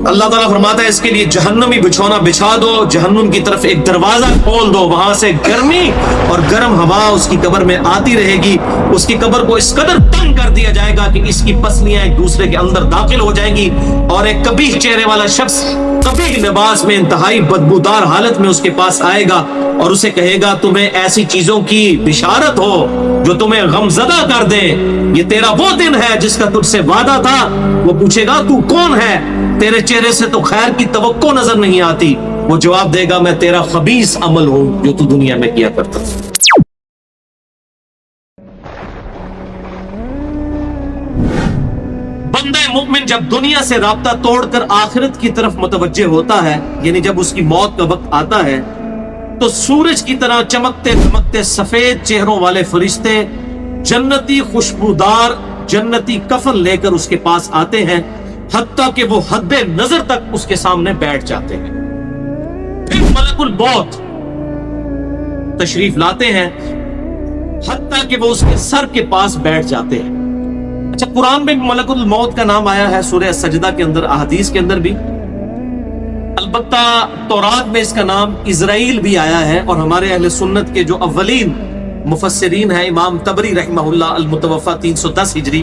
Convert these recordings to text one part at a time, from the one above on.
اللہ تعالیٰ فرماتا ہے اس کے لیے جہنمی بچھونا بچھا دو، جہنم کی طرف ایک دروازہ کھول دو، وہاں سے گرمی اور گرم ہوا اس کی قبر میں آتی رہے گی۔ اس کی قبر کو اس قدر تنگ کر دیا جائے گا کہ اس کی پسلیاں ایک دوسرے کے اندر داخل ہو جائیں گی، اور ایک قبیح چہرے والا شخص قبیح لباس میں انتہائی بدبودار حالت میں اس کے پاس آئے گا اور اسے کہے گا تمہیں ایسی چیزوں کی بشارت ہو جو تمہیں غمزدہ کر دے، یہ تیرا وہ دن ہے جس کا تجھ سے وعدہ تھا۔ وہ پوچھے گا تو کون ہے؟ تیرے چہرے سے تو خیر کی توقع نظر نہیں آتی۔ وہ جواب دے گا میں تیرا خبیث عمل ہوں جو تو دنیا میں کیا کرتا تھا۔ بندہ مومن جب دنیا سے رابطہ توڑ کر آخرت کی طرف متوجہ ہوتا ہے، یعنی جب اس کی موت کا وقت آتا ہے، تو سورج کی طرح چمکتے دمکتے سفید چہروں والے فرشتے جنتی خوشبودار جنتی کفن لے کر اس کے پاس آتے ہیں، حتیٰ کہ وہ حد نظر تک اس کے سامنے بیٹھ جاتے ہیں۔ پھر ملک الموت تشریف لاتے ہیں، حتیٰ کہ وہ اس کے سر کے پاس بیٹھ جاتے ہیں۔ اچھا، قرآن میں ملک الموت کا نام آیا ہے، سورہ سجدہ کے اندر، احادیث کے اندر بھی، البتہ تورات میں اس کا نام اسرائیل بھی آیا ہے، اور ہمارے اہل سنت کے جو اولین مفسرین ہیں، امام طبری رحمہ اللہ المتوفی 310 ہجری،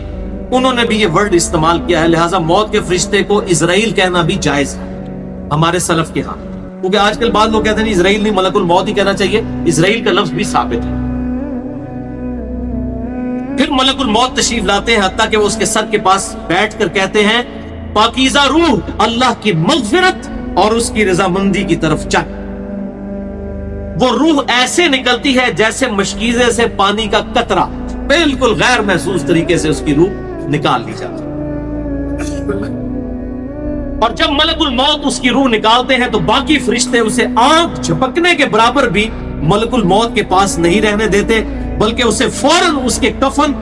انہوں نے بھی یہ ورڈ استعمال کیا ہے، لہٰذا موت کے فرشتے کو اسرائیل کہنا بھی جائز ہے ہمارے سلف کے ہاں، کیونکہ آج کل بعض لوگ کہتے ہیں اسرائیل نہیں ملک الموت ہی کہنا چاہیے، اسرائیل کا لفظ بھی ثابت ہے۔ پھر ملک الموت تشریف لاتے ہیں، حتیٰ کہ وہ اس کے سر کے پاس بیٹھ کر کہتے ہیں پاکیزہ روح، اللہ کی مغفرت اور اس کی رضامندی کی طرف چل۔ وہ روح ایسے نکلتی ہے جیسے مشکیزے سے پانی کا قطرہ، بالکل غیر محسوس طریقے سے اس کی روح نکال لی جاتی ہے۔ اور جب ملک الموت اس کی روح نکالتے ہیں تو باقی فرشتے اسے آنکھ جھپکنے کے برابر بھی ملک الموت کے پاس نہیں رہنے دیتے، بلکہ اسے فوراً اس کے کفن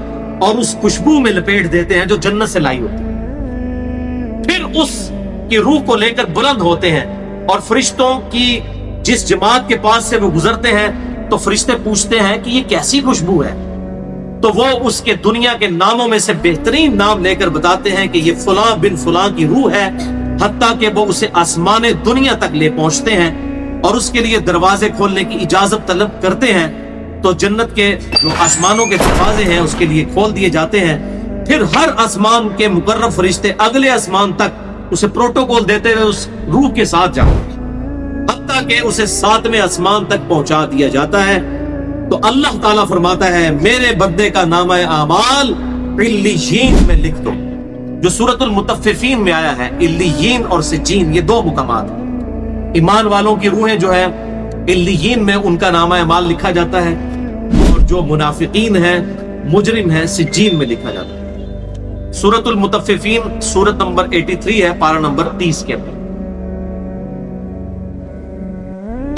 اور اس خوشبو میں لپیٹ دیتے ہیں جو جنت سے لائی ہوتی ہے۔ پھر اس کی روح کو لے کر بلند ہوتے ہیں، اور فرشتوں کی جس جماعت کے پاس سے وہ گزرتے ہیں تو فرشتے پوچھتے ہیں کہ یہ کیسی خوشبو ہے، تو وہ اس کے دنیا کے ناموں میں سے بہترین نام لے کر بتاتے ہیں کہ یہ فلاں بن فلاں کی روح ہے، حتیٰ کہ وہ اسے آسمان دنیا تک لے پہنچتے ہیں اور اس کے لیے دروازے کھولنے کی اجازت طلب کرتے ہیں، تو جنت کے جو آسمانوں کے دروازے ہیں اس کے لیے کھول دیے جاتے ہیں۔ پھر ہر آسمان کے مقرب فرشتے اگلے آسمان تک اسے پروٹوکول دیتے ہوئے اس روح کے ساتھ جاتے ہیں، حتیٰ کہ اسے 7ویں آسمان تک پہنچا دیا جاتا ہے۔ تو اللہ تعالیٰ فرماتا ہے میرے بندے کا نامہ اعمال علیین میں لکھ دو، جو سورۃ المطففین میں آیا ہے۔ علیین اور سجین یہ دو مقامات ہیں۔ ایمان والوں کی روحیں جو ہے علیین میں ان کا نامہ اعمال لکھا جاتا ہے، اور جو منافقین ہیں مجرم ہیں سجین میں لکھا جاتا ہے۔ سورۃ المطففین سورت نمبر 83 ہے، پارہ نمبر 30 کے اندر۔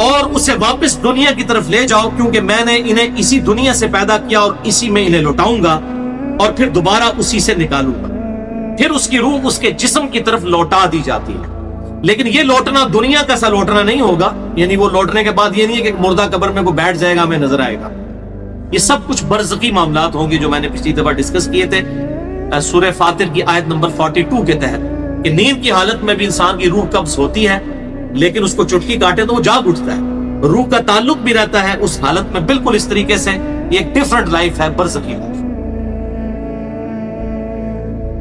اور اسے واپس دنیا کی طرف لے جاؤ، کیونکہ میں نے انہیں اسی دنیا سے پیدا کیا اور اسی میں انہیں لوٹاؤں گا، اور پھر دوبارہ اسی سے نکالوں گا۔ پھر اس کی روح اس کے جسم کی طرف لوٹا دی جاتی ہے، لیکن یہ لوٹنا دنیا کا سا لوٹنا نہیں ہوگا، یعنی وہ لوٹنے کے بعد یہ نہیں ہے کہ مردہ قبر میں کوئی بیٹھ جائے گا ہمیں نظر آئے گا۔ یہ سب کچھ برزخی معاملات ہوں گے جو میں نے پچھلی دفعہ ڈسکس کیے تھے سورہ فاطر کی آیت نمبر 42 کے تحت، کہ نیند کی حالت میں بھی انسان کی روح قبض ہوتی ہے، لیکن اس کو چٹکی کاٹے تو وہ جاگ اٹھتا ہے، روح کا تعلق بھی رہتا ہے اس حالت میں بالکل اس طریقے سے۔ یہ ایک ڈیفرنٹ لائف ہے، برزخی لائف۔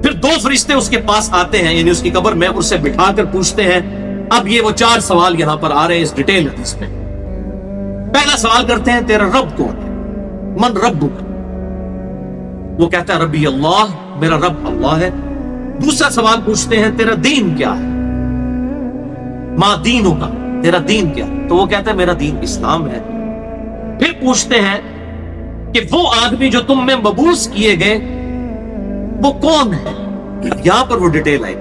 پھر دو فرشتے اس کے پاس آتے ہیں، یعنی اس کی قبر میں، اسے بٹھا کر پوچھتے ہیں، اب یہ وہ 4 سوال یہاں پر آ رہے ہیں اس ڈیٹیل حدیث میں۔ پہلا سوال کرتے ہیں تیرا رب کون ہے؟ من ربک؟ وہ کہتا ہے ربی اللہ، میرا رب اللہ ہے۔ دوسرا سوال پوچھتے ہیں تیرا دین کیا ہے؟ ما دینوں کا، تیرا دین کیا؟ تو وہ کہتا ہے میرا دین اسلام ہے۔ پھر پوچھتے ہیں کہ وہ آدمی جو تم میں مبعوث کیے گئے وہ کون ہے؟ یہاں پر وہ ڈیٹیل آئی،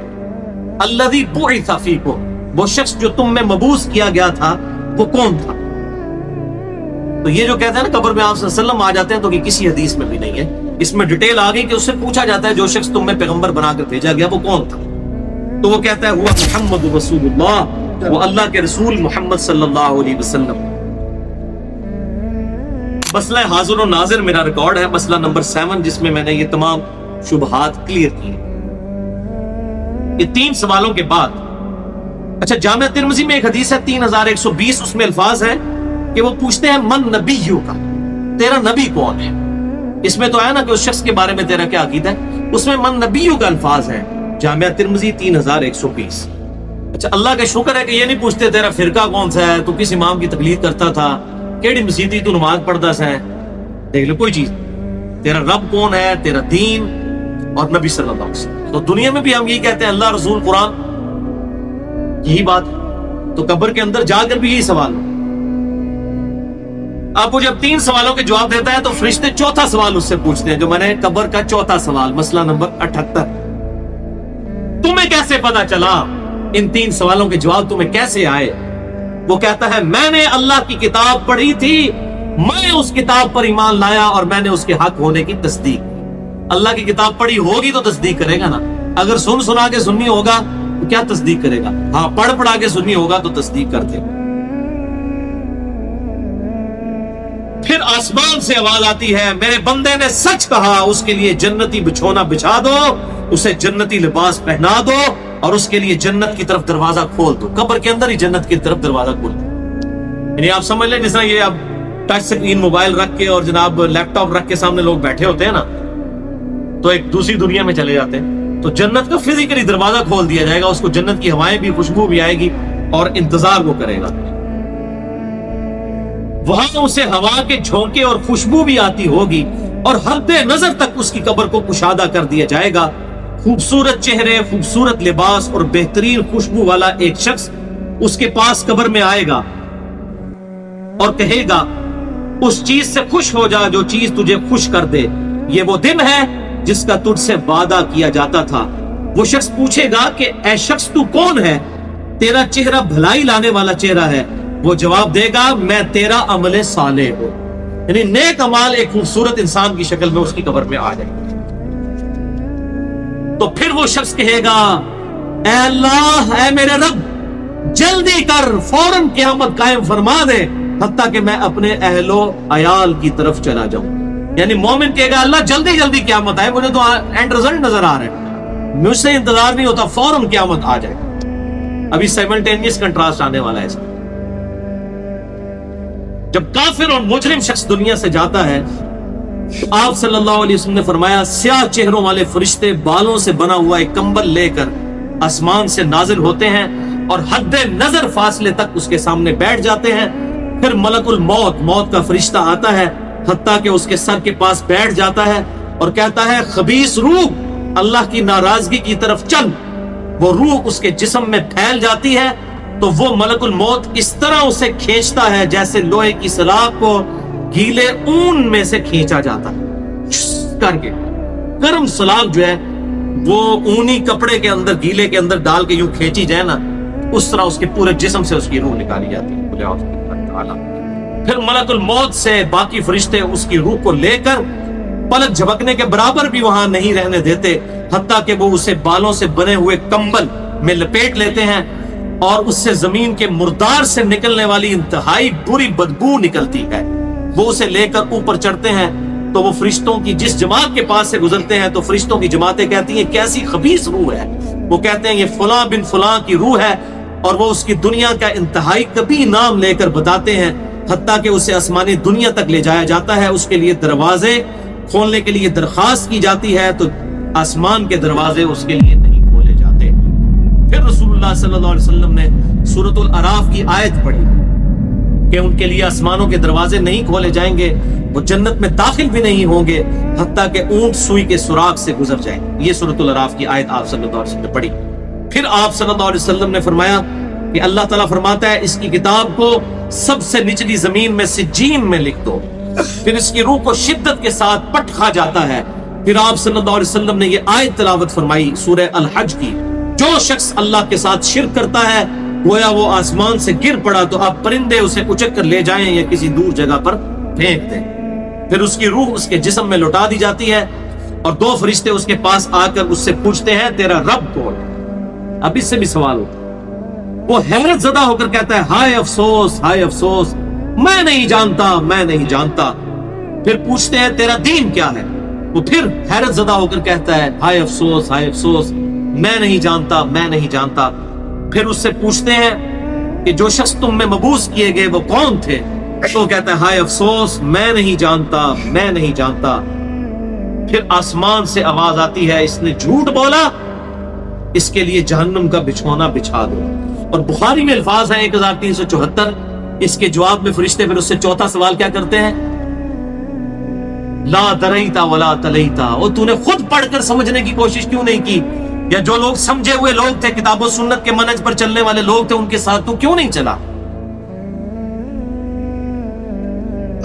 الذی بعث فیکم، وہ شخص جو تم میں مبعوث کیا گیا تھا وہ کون تھا؟ تو یہ جو کہتے ہیں نا قبر میں آپ صلی اللہ علیہ وسلم آ جاتے ہیں، تو یہ کسی حدیث میں بھی نہیں ہے، اس میں ڈیٹیل آ گئی کہ اس سے پوچھا جاتا ہے جو شخص تم میں پیغمبر بنا کر بھیجا گیا وہ کون تھا؟ تو وہ کہتا ہے ہوا محمد رسول اللہ، وہ اللہ کے رسول محمد صلی اللہ علیہ وسلم۔ مسئلہ حاضر و ناظر میرا ریکارڈ ہے، مسئلہ نمبر 7، جس میں میں نے یہ تمام شبہات کلیئر کی۔ یہ 3 سوالوں کے بعد اچھا، جامع ترمذی میں ایک حدیث ہے 3120، اس میں الفاظ ہیں کہ وہ پوچھتے ہیں من نبیو کا، تیرا نبی کون ہے؟ اس میں تو ہے نا کہ اس شخص کے بارے میں تیرا کیا عقیدہ ہے، اس میں من نبیو کا الفاظ ہے، جامع ترمذی 3120۔ اچھا، اللہ کا شکر ہے کہ یہ نہیں پوچھتے تیرا فرقہ کون سا ہے، تو کس امام کی تقلید کرتا تھا، کیڑی مسیدی تو نماز پڑھتا سا ہے، دیکھ لو کوئی چیز، تیرا رب کون ہے، تیرا دین اور نبی صلی اللہ علیہ وسلم۔ تو دنیا میں بھی ہم یہی کہتے ہیں اللہ، رسول، قرآن، یہی بات ہے۔ تو قبر کے اندر جا کر بھی یہی سوال ہو۔ اب وہ جب 3 سوالوں کے جواب دیتا ہے تو فرشتے چوتھا سوال اس سے پوچھتے ہیں، جو میں نے قبر کا چوتھا سوال، مسئلہ نمبر 78، تمہیں کیسے پتا چلا، ان 3 سوالوں کے جواب تمہیں کیسے آئے؟ وہ کہتا ہے میں نے اللہ کی کتاب پڑھی تھی، میں اس کتاب پر ایمان لایا اور میں نے اس کے حق ہونے کی تصدیق۔ اللہ کی کتاب پڑھی ہوگی تو تصدیق کرے گا نا، اگر سنا کے سنی ہوگا تو کیا تصدیق کرے گا؟ ہاں، پڑھا کے سنی ہوگا تو تصدیق کر دے۔ پھر آسمان سے آواز آتی ہے میرے بندے نے سچ کہا، اس کے لیے جنتی بچھونا بچھا دو، اسے جنتی لباس پہنا دو اور اس کے لیے جنت کی طرف دروازہ کھول دو۔ قبر کے اندر ہی جنت کی طرف دروازہ کھول دو۔ یعنی آپ سمجھ لیں جس طرح یہ اب ٹچ سکرین موبائل رکھ کے اور جناب لیپ ٹاپ رکھ کے سامنے لوگ بیٹھے ہوتے ہیں نا، تو ایک دوسری دنیا میں چلے جاتے ہیں، تو جنت کا فزیکلی دروازہ کھول دیا جائے گا، اس کو جنت کی ہوائیں بھی، خوشبو بھی آئے گی اور انتظار وہ کرے گا۔ وہاں اسے ہوا کے جھونکے اور خوشبو بھی آتی ہوگی اور حد نظر تک اس کی قبر کو کشادہ کر دیا جائے گا۔ خوبصورت چہرے، خوبصورت لباس اور بہترین خوشبو والا ایک شخص اس کے پاس قبر میں آئے گا اور کہے گا اس چیز سے خوش ہو جا جو چیز تجھے خوش کر دے، یہ وہ دن ہے جس کا تجھ سے وعدہ کیا جاتا تھا۔ وہ شخص پوچھے گا کہ اے شخص تو کون ہے؟ تیرا چہرہ بھلائی لانے والا چہرہ ہے۔ وہ جواب دے گا میں تیرا عمل صالح ہوں، یعنی نیک عمال ایک خوبصورت انسان کی شکل میں اس کی قبر میں آ جائے گا۔ تو پھر وہ شخص کہے گا اے اللہ، اے میرے رب، جلدی کر، فوراً قیامت قائم فرما دے حتیٰ کہ میں اپنے اہل و عیال کی طرف چلا جاؤں۔ یعنی مومن کہے گا اللہ جلدی جلدی قیامت آئے، مجھے تو اینڈ رزلٹ نظر آ رہا ہے، مجھ سے انتظار نہیں ہوتا، فوراً قیامت آ جائے۔ ابھی سائملٹینیس کنٹراسٹ آنے والا ہے اس میں۔ جب کافر اور مجرم شخص دنیا سے جاتا ہے تو آپ صلی اللہ علیہ وسلم نے فرمایا سیاہ چہروں والے فرشتے بالوں سے بنا ہوا ایک کمبل لے کر آسمان سے نازل ہوتے ہیں اور حد نظر فاصلے تک اس کے سامنے بیٹھ جاتے ہیں۔ پھر ملک الموت، موت کا فرشتہ آتا ہے حتیٰ کہ اس کے سر کے پاس بیٹھ جاتا ہے اور کہتا ہے خبیث روح، اللہ کی ناراضگی کی طرف چل۔ وہ روح اس کے جسم میں پھیل جاتی ہے تو وہ ملک الموت اس طرح اسے کھینچتا ہے جیسے لوہے کی سلاخ کو گیلے اون میں سے کھینچا جاتا ہے کر کے۔ گرم سلاخ جو ہے وہ اونی کپڑے کے اندر، گیلے کے اندر ڈال کے یوں کھینچی جائے نا، اس طرح اس کے پورے جسم سے اس کی روح نکالی جاتی ہے۔ پھر ملک الموت سے باقی فرشتے اس کی روح کو لے کر پلک جھپکنے کے برابر بھی وہاں نہیں رہنے دیتے حتیٰ کہ وہ اسے بالوں سے بنے ہوئے کمبل میں لپیٹ لیتے ہیں اور اس سے زمین کے مردار سے نکلنے والی انتہائی بری بدبو نکلتی ہے۔ وہ اسے لے کر اوپر چڑھتے ہیں تو وہ فرشتوں کی جس جماعت کے پاس سے گزرتے ہیں تو فرشتوں کی جماعتیں کہتی ہیں کیسی خبیث روح ہے۔ وہ کہتے ہیں یہ فلاں بن فلاں کی روح ہے اور وہ اس کی دنیا کا انتہائی کبھی نام لے کر بتاتے ہیں حتیٰ کہ اسے آسمانی دنیا تک لے جایا جاتا ہے۔ اس کے لیے دروازے کھولنے کے لیے درخواست کی جاتی ہے تو آسمان کے دروازے اس کے لیے نہیں کھولے جاتے۔ پھر رسول اللہ صلی اللہ علیہ وسلم نے سورۃ الاعراف کی آیت پڑھی کہ ان کے لیے آسمانوں کے دروازے نہیں کھولے جائیں گے، وہ جنت میں داخل بھی نہیں ہوں گے حتیٰ کہ اونٹ سوئی کے سوراخ سے گزر جائیں۔ یہ سورۃ الاعراف کی آیت آپ صلی اللہ علیہ وسلم نے پڑھی۔ پھر آپ صلی اللہ علیہ وسلم نے فرمایا کہ اللہ تعالیٰ فرماتا ہے اس کی کتاب کو سب سے نچلی زمین میں سجین میں لکھ دو، پھر اس کی روح کو شدت کے ساتھ پٹ کھا جاتا ہے۔ پھر آپ صلی اللہ علیہ وسلم نے یہ آیت تلاوت فرمائی سورہ الحج کی، جو شخص اللہ کے ساتھ شرک کرتا ہے گویا وہ آسمان سے گر پڑا تو آپ پرندے اسے اچک کر لے جائیں یا کسی دور جگہ پر پھینک دیں۔ پھر اس کی روح اس کے جسم میں لوٹا دی جاتی ہے اور 2 فرشتے اس کے پاس آ کر اس سے پوچھتے ہیں تیرا رب کون؟ اب اس سے بھی سوال ہوتا ہے۔ وہ حیرت زدہ ہو کر کہتا ہے ہائے افسوس، ہائے افسوس، میں نہیں جانتا، میں نہیں جانتا۔ پھر پوچھتے ہیں تیرا دین کیا ہے؟ وہ پھر حیرت زدہ ہو کر کہتا ہے ہائے افسوس، ہائے افسوس، میں نہیں جانتا، میں نہیں جانتا۔ پھر اس سے پوچھتے ہیں کہ جو شخص تم میں مبعوث کیے گئے وہ کون تھے؟ تو وہ کہتا ہے ہائے افسوس، میں نہیں جانتا، میں نہیں جانتا۔ پھر آسمان سے آواز آتی ہے اس نے جھوٹ بولا، اس کے لیے جہنم کا بچھونا بچھا دو۔ اور بخاری میں الفاظ ہیں 1374۔ اس کے جواب میں فرشتے پھر اس سے چوتھا سوال کیا کرتے ہیں؟ لا دریتا ولا تلیتا، اور تو نے خود پڑھ کر سمجھنے کی کوشش کیوں نہیں کی؟ یا جو لوگ سمجھے ہوئے لوگ تھے، کتاب و سنت کے منہج پر چلنے والے لوگ تھے، ان کے ساتھ تو کیوں نہیں چلا؟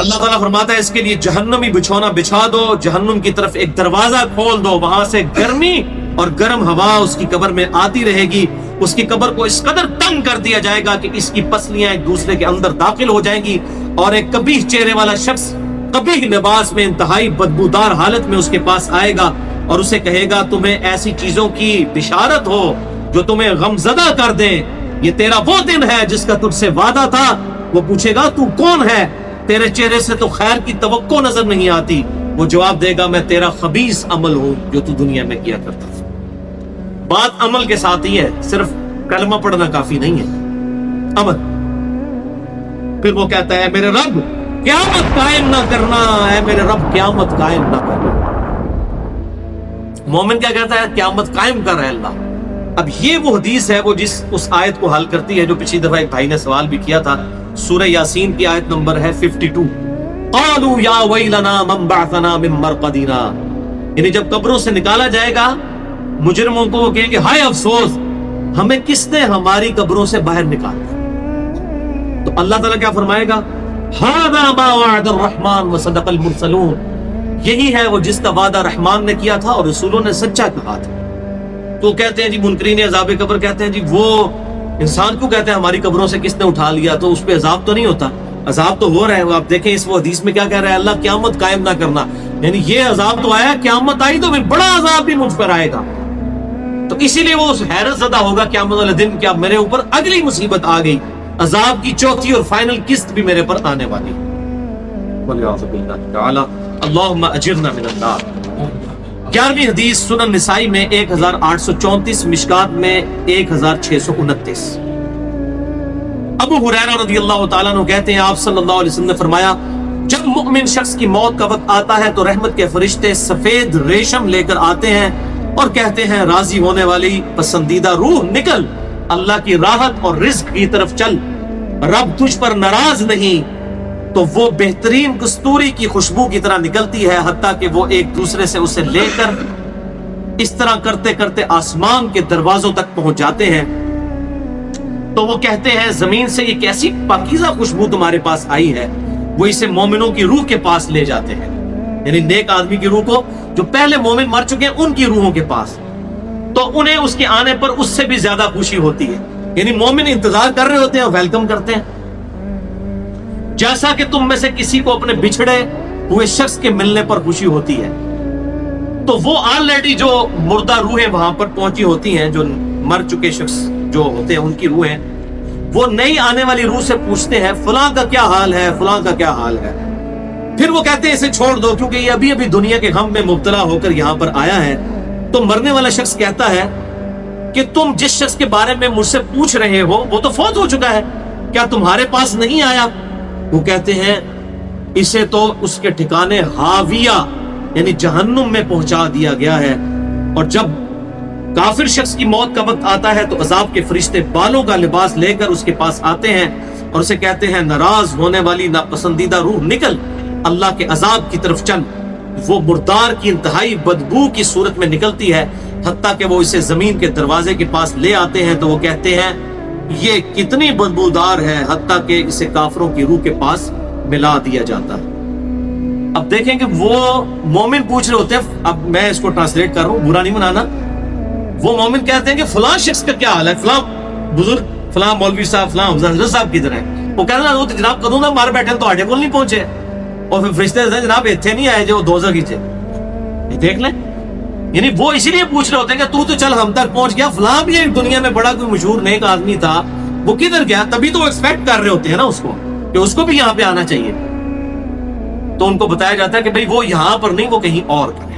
اللہ تعالیٰ فرماتا ہے اس کے لیے جہنمی بچھونا بچھا دو، جہنم کی طرف ایک دروازہ کھول دو، وہاں سے گرمی اور گرم ہوا اس کی قبر میں آتی رہے گی۔ اس کی قبر کو اس قدر تنگ کر دیا جائے گا کہ اس کی پسلیاں ایک دوسرے کے اندر داخل ہو جائیں گی، اور ایک قبیح چہرے والا شخص قبیح لباس میں انتہائی بدبودار حالت میں اس کے پاس آئے گا اور اسے کہے گا تمہیں ایسی چیزوں کی بشارت ہو جو تمہیں غمزدہ کر دیں، یہ تیرا وہ دن ہے جس کا تجھ سے وعدہ تھا۔ وہ پوچھے گا تو کون ہے؟ تیرے چہرے سے تو خیر کی توقع نظر نہیں آتی۔ وہ جواب دے گا میں تیرا خبیث عمل ہوں جو تو دنیا میں کیا کرتا تھا۔ بات عمل کے ساتھ ہی ہے، صرف کلمہ پڑھنا کافی نہیں ہے، عمل۔ پھر وہ کہتا ہے میرے رب قیامت قائم نہ کرنا، اے میرے رب قیامت قائم نہ کرنا۔ مومن کیا کہتا ہے؟ قیامت قائم کر رہا ہے اللہ۔ اب یہ وہ حدیث ہے وہ جس اس آیت کو حل کرتی ہے جو پچھلی دفعہ ایک بھائی نے سوال بھی کیا تھا۔ سورہ یاسین کی آیت نمبر ہے 52۔ قالوا یا ویلنا من بعثنا من مرقدنا، یعنی جب قبروں سے نکالا جائے گا مجرموں کو، وہ کہیں گے ہائے افسوس، ہمیں کس نے ہماری قبروں سے باہر نکالا؟ تو اللہ تعالیٰ کیا فرمائے گا؟ ھذا ما وعد الرحمن وصدق المرسلون، یہی ہے وہ جس کا وعدہ رحمان نے کیا تھا اور رسولوں نے سچا کہا تھا۔ تو کہتے ہیں جی منکرین عذاب قبر کہتے ہیں جی وہ انسان کیوں کہتے ہیں ہماری قبروں سے کس نے اٹھا لیا، تو اس پہ عذاب تو نہیں ہوتا؟ عذاب تو ہو رہا ہے۔ وہ آپ دیکھیں اس وہ حدیث میں کیا کہہ رہا ہے اللہ، قیامت قائم نہ کرنا، یعنی یہ عذاب تو آیا، قیامت آئی تو پھر بڑا عذاب بھی مجھ پر آئے گا۔ تو اسی لیے وہ حیرت زدہ ہوگا قیامت والے دن، کیا میرے اوپر اگلی مصیبت آ گئی، عذاب کی چوتھی اور فائنل قسط بھی میرے پر آنے والی۔ اللہم اجرنا من النار۔ 11ویں حدیث سنن نسائی میں 1834، مشکات میں 1629۔ ابو ہریرہ رضی اللہ تعالیٰ عنہ کہتے ہیں آپ صلی اللہ علیہ وسلم نے فرمایا جب مؤمن شخص کی موت کا وقت آتا ہے تو رحمت کے فرشتے سفید ریشم لے کر آتے ہیں اور کہتے ہیں راضی ہونے والی پسندیدہ روح نکل، اللہ کی راحت اور رزق کی طرف چل، رب تجھ پر ناراض نہیں۔ تو وہ بہترین کستوری کی خوشبو کی طرح نکلتی ہے، حتیٰ کہ وہ ایک دوسرے سے اسے لے کر اس طرح کرتے کرتے آسمان کے دروازوں تک پہنچ جاتے ہیں۔ تو وہ کہتے ہیں زمین سے یہ کیسی پاکیزہ خوشبو تمہارے پاس آئی ہے، وہ اسے مومنوں کی روح کے پاس لے جاتے ہیں، یعنی نیک آدمی کی روح کو، جو پہلے مومن مر چکے ہیں ان کی روحوں کے پاس، تو انہیں اس کے آنے پر اس سے بھی زیادہ خوشی ہوتی ہے، یعنی مومن انتظار کر رہے ہوتے ہیں اور ویلکم کرتے ہیں۔ جیسا کہ تم میں سے کسی کو اپنے بچھڑے ہوئے شخص کے ملنے پر خوشی ہوتی ہے، تو وہ آلریڈی جو مردہ روحیں وہاں پر پہنچی ہوتی ہیں، جو مر چکے شخص جو ہوتے ہیں ان کی روحیں، وہ نئی آنے والی روح سے پوچھتے ہیں فلاں کا کیا حال ہے، فلاں کا کیا حال ہے۔ پھر وہ کہتے ہیں اسے چھوڑ دو کیونکہ یہ ابھی ابھی دنیا کے غم میں مبتلا ہو کر یہاں پر آیا ہے۔ تو مرنے والا شخص کہتا ہے کہ تم جس شخص کے بارے میں مجھ سے پوچھ رہے ہو وہ تو فوت ہو چکا ہے، کیا تمہارے پاس نہیں آیا؟ وہ کہتے ہیں اسے تو اس کے ٹھکانے ہاویہ یعنی جہنم میں پہنچا دیا گیا ہے۔ اور جب کافر شخص کی موت کا وقت آتا ہے تو عذاب کے فرشتے بالوں کا لباس لے کر اس کے پاس آتے ہیں اور اسے کہتے ہیں ناراض ہونے والی ناپسندیدہ روح نکل، اللہ کے عذاب کی طرف چل۔ وہ مردار کی انتہائی بدبو کی صورت میں نکلتی ہے، حتیٰ کہ وہ اسے زمین کے دروازے کے پاس لے آتے ہیں تو وہ کہتے ہیں یہ کتنی بدبودار ہے، حتیٰ کہ اسے کافروں کی روح کے پاس ملا دیا جاتا ہے۔ اب دیکھیں کہ وہ مومن پوچھ رہے ہوتے ہیں، اب میں اس کو ٹرانسلیٹ کر رہا ہوں، برا نہیں منانا۔ وہ مومن کہتے ہیں کہ فلاں شخص کا کیا حال ہے، فلاں بزرگ، فلاں مولوی صاحب، فلاں حضرت صاحب کدھر ہیں؟ وہ کہتے ہیں وہ تو جناب کدوں نہ مار بیٹھے تو آٹے کول نہیں پہنچے، اور پھر فرشتے جناب اتنے نہیں آئے جو دوزخ ہی تھے، یہ دیکھ لیں۔ یعنی وہ اسی لیے پوچھ رہے ہوتے ہیں کہ تو چل ہم تک پہنچ گیا، فلاں بھی ایک دنیا میں بڑا کوئی مشہور نیک آدمی تھا، وہ کدھر گیا؟ تبھی تو وہ ایکسپیکٹ کر رہے ہوتے ہیں نا اس کو کہ اس کو بھی یہاں پہ آنا چاہیے۔ تو ان کو بتایا جاتا ہے کہ بھئی وہ یہاں پر نہیں، وہ کہیں اور کرے۔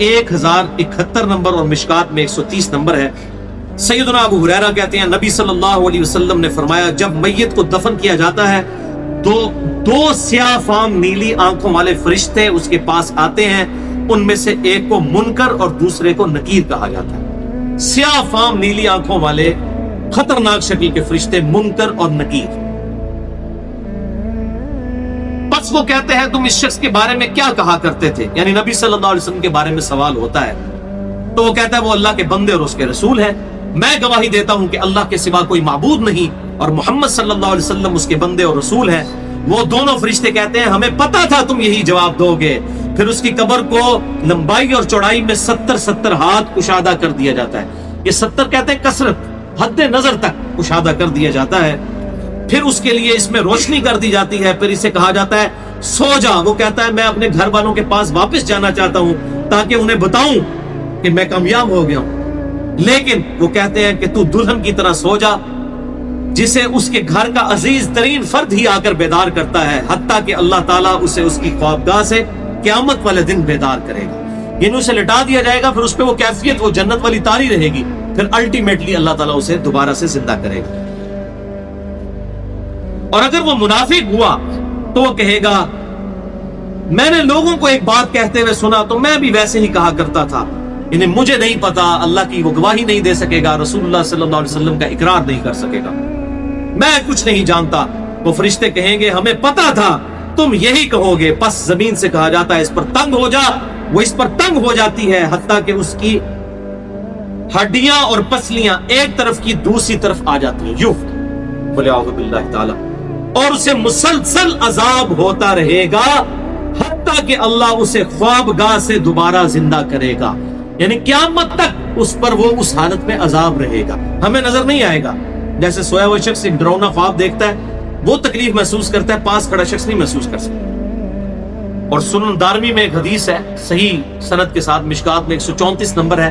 1071 نمبر اور مشکات میں 130 نمبر ہے۔ سیدنا ابو ہریرہ کہتے ہیں نبی صلی اللہ علیہ وسلم نے فرمایا جب میت کو دفن کیا جاتا ہے تو دو سیاہ فام نیلی آنکھوں والے فرشتے اس کے پاس آتے ہیں، ان میں سے ایک کو منکر اور دوسرے کو نکیر کہا جاتا ہے۔ سیاہ فام نیلی آنکھوں والے خطرناک شکل کے فرشتے منکر اور نکیر۔ بس وہ کہتے ہیں تم اس شخص کے بارے میں کیا کہا کرتے تھے، یعنی نبی صلی اللہ علیہ وسلم کے بارے میں سوال ہوتا ہے تو وہ کہتا ہے وہ اللہ کے بندے اور اس کے رسول ہے، میں گواہی دیتا ہوں کہ اللہ کے سوا کوئی معبود نہیں اور محمد صلی اللہ علیہ وسلم اس کے بندے اور رسول ہیں۔ وہ دونوں فرشتے کہتے ہیں ہمیں پتا تھا تم یہی جواب دو گے۔ پھر اس کی قبر کو لمبائی اور چوڑائی میں 70 ہاتھ کشادہ کر دیا جاتا ہے۔ یہ 70 کہتے ہیں کثرت، حد نظر تک کشادہ کر دیا جاتا ہے۔ پھر اس کے لیے اس میں روشنی کر دی جاتی ہے، پھر اسے کہا جاتا ہے سو جا۔ وہ کہتا ہے میں اپنے گھر والوں کے پاس واپس جانا چاہتا ہوں تاکہ انہیں بتاؤں کہ میں کامیاب ہو گیا ہوں، لیکن وہ کہتے ہیں کہ تو دلہن کی طرح سو جا، جسے اس کے گھر کا عزیز ترین فرد ہی آ کر بیدار کرتا ہے، حتیٰ کہ اللہ تعالیٰ اسے اس کی خوابگاہ سے قیامت والے دن بیدار کرے گا، یعنی اسے لٹا دیا جائے گا، پھر اس پہ وہ کیفیت وہ جنت والی تاری رہے گی، پھر الٹیمیٹلی اللہ تعالیٰ اسے دوبارہ سے زندہ کرے گا۔ اور اگر وہ منافق ہوا تو وہ کہے گا میں نے لوگوں کو ایک بات کہتے ہوئے سنا تو میں بھی ویسے ہی کہا کرتا تھا، انہیں مجھے نہیں پتا، اللہ کی وہ گواہی نہیں دے سکے گا، رسول اللہ صلی اللہ علیہ وسلم کا اقرار نہیں کر سکے گا، میں کچھ نہیں جانتا۔ وہ فرشتے کہیں گے ہمیں پتا تھا تم یہی کہو گے، پس زمین سے کہا جاتا ہے اس پر تنگ ہو جا، وہ اس پر تنگ ہو جاتی ہے حتیٰ کہ اس کی ہڈیاں اور پسلیاں ایک طرف کی دوسری طرف آ جاتی ہیں، یوں بولے اعوذ باللہ تعالی، اور اسے مسلسل عذاب ہوتا رہے گا حتیٰ کہ اللہ اسے خوابگاہ سے دوبارہ زندہ کرے گا، یعنی قیامت تک اس پر وہ اس حالت میں عذاب رہے گا، ہمیں نظر نہیں آئے گا۔ جیسے سویا ہوا شخص ایک ڈراؤنا خواب دیکھتا ہے وہ تکلیف محسوس کرتا ہے، پاس کھڑا شخص نہیں محسوس کر سکتا۔ اور سنن دارمی میں ایک حدیث ہے صحیح سند کے ساتھ، مشکات میں 134 نمبر ہے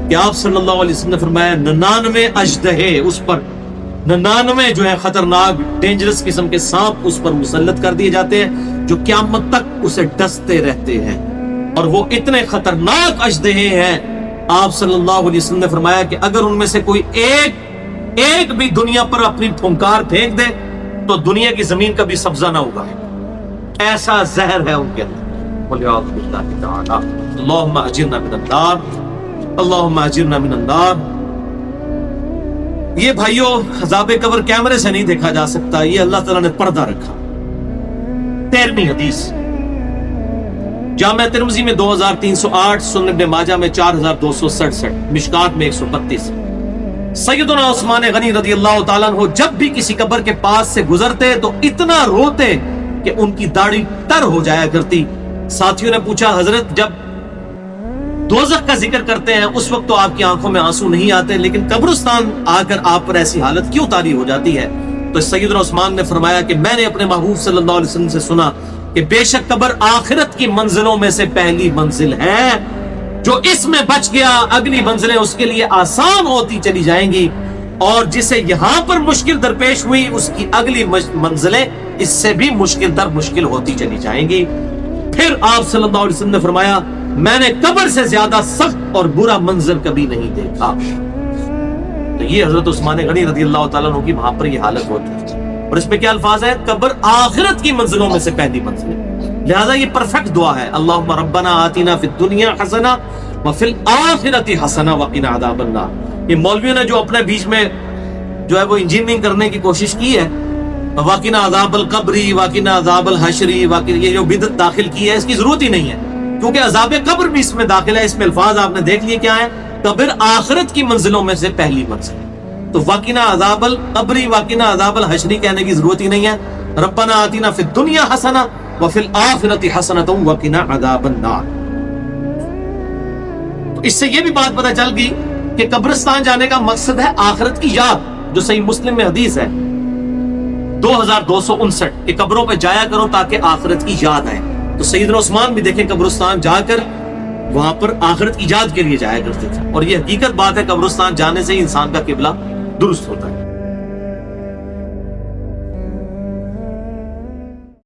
کہ آپ صلی اللہ علیہ وسلم نے فرمایا 99 اژدہے اس پر، 99 جو ہے خطرناک ڈینجرس قسم کے سانپ اس پر مسلط کر دیے جاتے ہیں جو قیامت تک اسے ڈستے رہتے ہیں، اور وہ اتنے خطرناک اژدہے ہیں آپ صلی اللہ علیہ وسلم نے فرمایا کہ اگر ان میں سے کوئی ایک بھی دنیا پر اپنی پھنکار پھینک دے تو دنیا کی زمین کبھی سبزہ نہ ہوگا، ایسا زہر ہے ان کے اندر۔ وَلِعَاذُ بِاللَّهِ تَعَالَى اللہم اجرنا من النار، اللہم اجرنا من النار۔ یہ بھائیوں عذاب قبر کیمرے سے نہیں دیکھا جا سکتا، یہ اللہ تعالیٰ نے پردہ رکھا۔ 13ویں حدیث جامع ترمذی میں 2308، سنن ابن ماجہ میں 4267، مشکات میں 132۔ سیدنا عثمان غنی رضی اللہ تعالیٰ عنہ جب بھی کسی قبر کے پاس سے گزرتے تو اتنا روتے کہ ان کی داڑھی تر ہو جایا کرتی۔ ساتھیوں نے پوچھا حضرت جب دوزخ کا ذکر کرتے ہیں اس وقت تو آپ کی آنکھوں میں آنسو نہیں آتے، لیکن قبرستان آ کر آپ پر ایسی حالت کیوں طاری ہو جاتی ہے؟ تو سیدنا عثمان نے فرمایا کہ میں نے اپنے محبوب صلی اللہ علیہ وسلم سے سنا کہ بے شک قبر آخرت کی منزلوں میں سے پہلی منزل ہے، جو اس میں بچ گیا اگلی منزلیں اس کے لیے آسان ہوتی چلی جائیں گی، اور جسے یہاں پر مشکل درپیش ہوئی اس کی اگلی منزلیں اس سے بھی مشکل در مشکل ہوتی چلی جائیں گی۔ پھر آپ صلی اللہ علیہ وسلم نے فرمایا میں نے قبر سے زیادہ سخت اور برا منظر کبھی نہیں دیکھا۔ تو یہ حضرت عثمان غنی رضی اللہ تعالیٰ عنہ کی وہاں پر یہ حالت ہوتی ہے، اور اس میں کیا الفاظ ہے؟ قبر آخرت کی منزلوں میں سے پہلی منزل ہے، لہذا یہ پرفیکٹ دعا ہے، اللہم ربنا آتنا فی الدنیا حسنہ وفی الآخرۃ حسنہ وقنا عذاب النار۔ یہ مولویوں نے جو اپنے بیچ میں جو ہے وہ انجینئرنگ کرنے کی کوشش کی ہے، وقنا عذاب القبری، وقنا عذاب الحشری، یہ جو بدعت داخل کی ہے اس کی ضرورت ہی نہیں ہے، کیونکہ عذاب قبر بھی اس میں داخل ہے۔ اس میں الفاظ آپ نے دیکھ لیے کیا ہے، قبر آخرت کی منزلوں میں سے پہلی منزل، تو وقنا عذاب القبری وقنا عذاب الحشری کہنے کی ضرورت ہی نہیں ہے۔ ربنا آتنا فی الدنیا حسنہ وفی الآخرۃ حسنۃ وقنا عذاب النار۔ تو اس سے یہ بھی بات پتہ چل گئی کہ قبرستان جانے کا مقصد ہے آخرت کی یاد، جو صحیح مسلم میں حدیث ہے 2259 کہ قبروں پہ جایا کرو تاکہ آخرت کی یاد آئے۔ تو سیدنا عثمان بھی دیکھیں قبرستان جا کر وہاں پر آخرت کی یاد کے لیے جایا کرتے تھے، اور یہ حقیقت بات ہے قبرستان جانے سے ہی انسان کا قبلہ درست ہوتا ہے۔